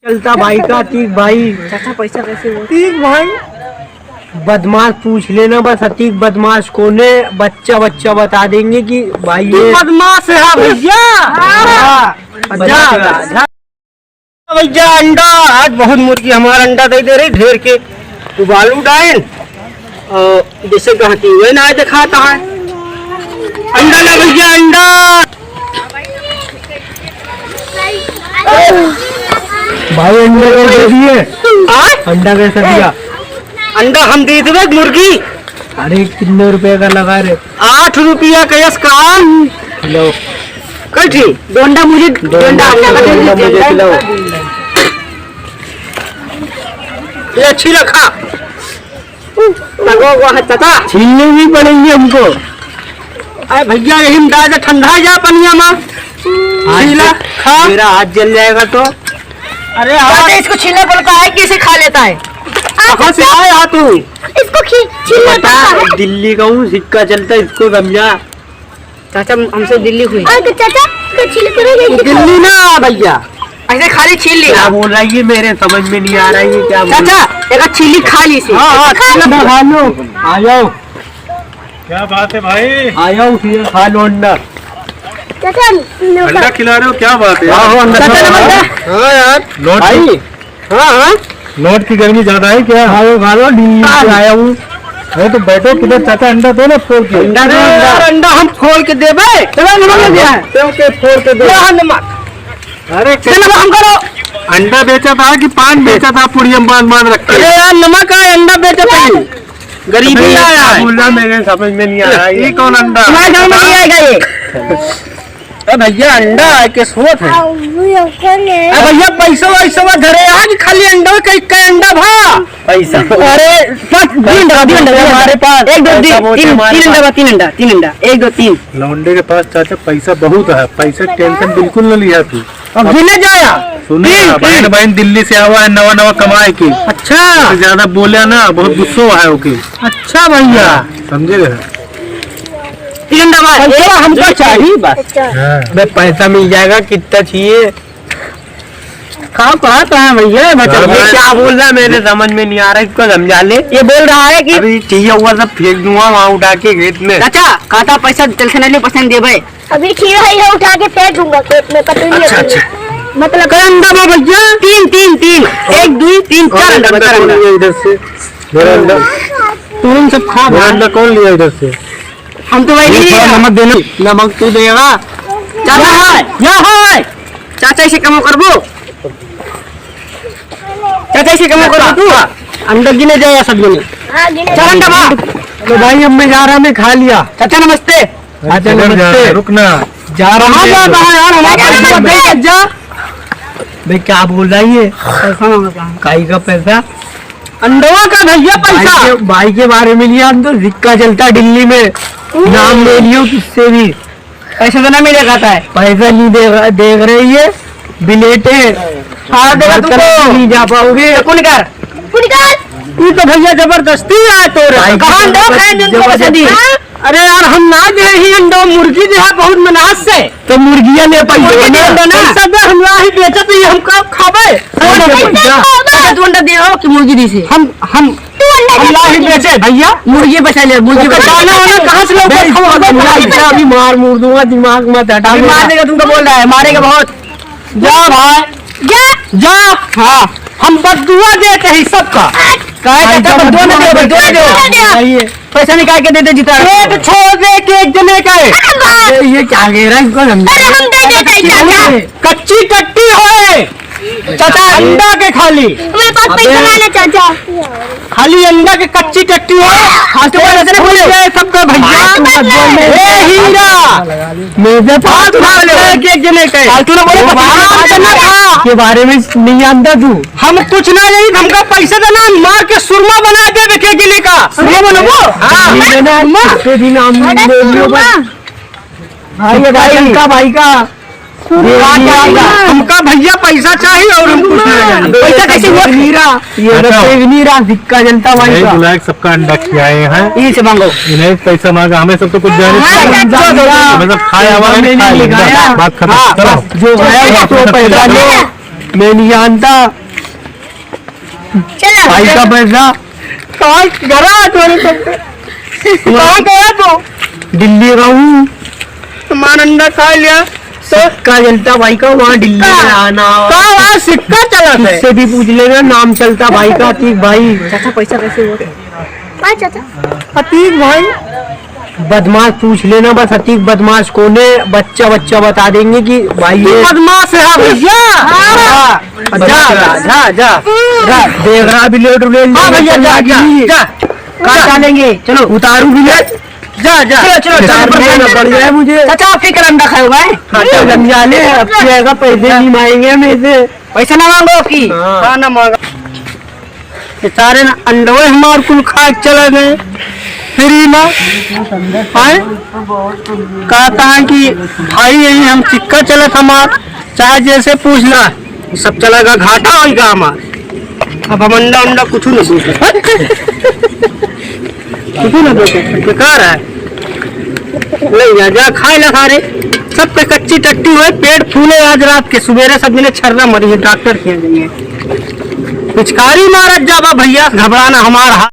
चलता भाई का तीक भाई। चाचा पैसा कैसे हो? तीक भाई बदमाश पूछ लेना बस। अतीक बदमाश कौन है? बच्चा बच्चा बता देंगे कि भाई ये बदमाश है भैया। भैया अंडा आज बहुत मुर्गी हमारा अंडा दे दे रही ढेर के उबालू डाइन जैसे कहती हुए ना दिखाता है अंडा ना भैया अंडा। भाई अंडा कैसे दिए? अंडा कैसे दिया? अंडा हम दे दे मुर्गी। अरे कितने रुपए का लगा रहे? 8 रुपया कैस काम। लो कैठी दो अंडा मुझे दो अंडा मुझे खिलाओ। ये अच्छी रखा लगो वो चाचा छीलने भी पड़ेंगे हमको। अरे भैया यही में डाल ठंडा जा पनिया में छीला खा। मेरा हाथ जल जाएगा तो। अरे हाथ इसको छीलना पड़ता है कि इसे खा लेता है? कहाँ से आया तू? इसको छीलना पड़ता है। दिल्ली का हूँ सिक्का चलता इसको समझा। चाचा हमसे दिल्ली हुई। चाचा छील करोगे? दिल्ली ना भैया ऐसे खाली छील ली। क्या बोल रहा है ये? मेरे समझ में नहीं आ रहा है ये क्या बोल रहा है। चाचा एक छीली खा ली से। हाँ खा लो आ जाओ। क्या बात है भाई? आ जाओ खा लो अंडा। चाचा अंडा खिला रहे हो? क्या बात है? हाँ यार नोट भाई। हाँ नोट की गर्मी ज्यादा है क्या? खा लो दिल्ली से आया हूँ। अरे तो बैठो किधर चाचा, अंडा दो ना फोड़ के। अंडा हम फोड़ के देवे। फोड़ के दे नमक। अरे हम करो अंडा बेचा था कि पान बेचा था? पुड़ियम बांध रखे। अरे यार नमक है अंडा बेचा था। गरीबी आया है। बोला मेरे समझ में नहीं आ रहा है ये कौन अंडा? तुम्हारे गाँव में नहीं आएगा ये। भैया अंडा है के सोच है। भैया पैसा वैसा घरे आज खाली अंडा कई अंडा भा पैसा। अरे हमारे पास 1 2 3 अंडा 1 2 3 लौंडे के पास चाचा पैसा बहुत है। पैसा टेंशन बिल्कुल न लिया तू। अब गिने जाया सुने बहन बहन दिल्ली से आवा है नवा नवा कमाए की। अच्छा ज्यादा बोले ना बहुत गुस्सा है ओके। अच्छा भैया समझे? 3 अंडा हमको चाहिए बस। पैसा मिल जाएगा कितना चाहिए? कहाँ है भैया? ये क्या बोल रहा है? मेरे समझ में नहीं आ रहा है। इसको समझा ले। ये बोल रहा है कि अभी चाहिए हुआ सब फेंक दूंगा वहाँ उठा के खेत में। चाचा खाता पैसा टेंशन नहीं पसंद दे भाई। अभी खीरा ही उठा के फेंक दूंगा खेत में। पता नहीं अच्छा मतलब अंडा भैया 3 1 2 3 4 अंडा। इधर से मेरा अंडा तुम सब खा। अंडा कौन लिया इधर से? हम तो वही नहीं। नमक देना। नमक तू देगा। चाचा है चाचा इसे कम करबो। चाचा इसे कम करबो तू। अंडा गिने जाएगा सब गिने। चल अंडा भा। तो भाई अब मैं जा रहा मैं खा लिया। चाचा नमस्ते। अच्छा नमस्ते। रुकना जा रहा हूँ यार जा। भाई क्या बोल रहा है ये? काई का पैसा? अंडवा का भैया पैसा। भाई के बारे में लिया तो सिक्का चलता दिल्ली में। नाम ले लियो किससे भी। पैसा तो ना मिलेगा है। पैसा नहीं देख रही है बिलेटे। हाँ देगा तुमको नहीं जा पाओगे। कौन कर तू तो भैया जबरदस्ती है तो अरे यार हम ना दे ही अंडो मुर्गी दे बहुत मेहनत से। तो मुर्गिया ले पैसा दे हम ही बेचा तो हम कब खाबे? तू अंडा दे हो कि मुर्गी दी से? हम ही बेचे भैया। मुर्गी बचा ले। मुर्गी कहाँ से अभी मार मुर दूंगा। दिमाग मत हटा। मार देगा तुमको बोल रहा है। मारेगा बहुत। जा भाई जा। हाँ हम बदुआ देते हैं सबका। पैसा निकाल के दे दे जीता। छोड़ दे के एक जने का ये क्या कह रहा है? इनको समझा। कच्ची कट्टी है चाचा अंडा के खाली। मेरे पास पैसा ना ले चाचा। खाली अंडा के कच्ची कट्टी हो। सबका भैया हीरा मेरे पास एक जने के बारे में नहीं जानता तू। हम कुछ ना नहीं हमका पैसा देना मार के सुरमा बना दे देखे गिने का। सुरमा बनबो भाई का हमका भैया पैसा चाहिए और हम कुछ नहीं। पैसा कैसे हुआ? हीरा सिक्का जलता भाई का। सबका अंडा खिलाए हैं। इन्हीं से मांगो। इन्हें पैसा मांगा हमें सब तो कुछ हमें सब खाया हुआ बात खत्म। जो पैसा मैं नहीं जानता चला भाई का पैसा कहाँ जरा चोरी करते कहाँ गया तू दिल्ली का हूँ। सामान अंडा खा लिया सिक्का चलता भाई का वहाँ दिल्ली में आना। कहाँ वहाँ सिक्का चला था इससे भी पूछ लेना नाम चलता भाई का अतीक भाई। चाचा पैसा कैसे हुआ हाँ चाचा अतीक भाई बदमाश पूछ लेना बस अतीक बदमाश कौन है बच्चा बच्चा बता देंगे कि भाई ये बदमाश है भैया हाँ, जा देख रहा बिलेट उलेट हाँ भैया जा जा कहाँ डालेंगे चलो उतारू बिलेट जा जा चलो पड़ जाए मुझे चाचा आप फिक्र अंडा खाए हुआ है समझा ले अब जाएगा पैसे नहीं मांगेंगे मेरे से पैसा ना मांगो आपकी हाँ। हाँ ना मांगा ये सारे अंडे हमारे कुल खा के चले गए फ्री में आए कहता है कि भाई यही हम सिक्का चला था हमार चाहे जैसे पूछना सब चलेगा घाटा होगा हमार। अब हम अंडा अंडा कुछ नहीं दूसरे कुछ ना देते बेकार है ले जा जा खाए ला सारे सब पे कच्ची टट्टी हुए पेट फूले आज रात के सवेरे सब मिले छर्रा मरी है डॉक्टर खेल देंगे पिचकारी मारत जाबा भैया घबराना हमारा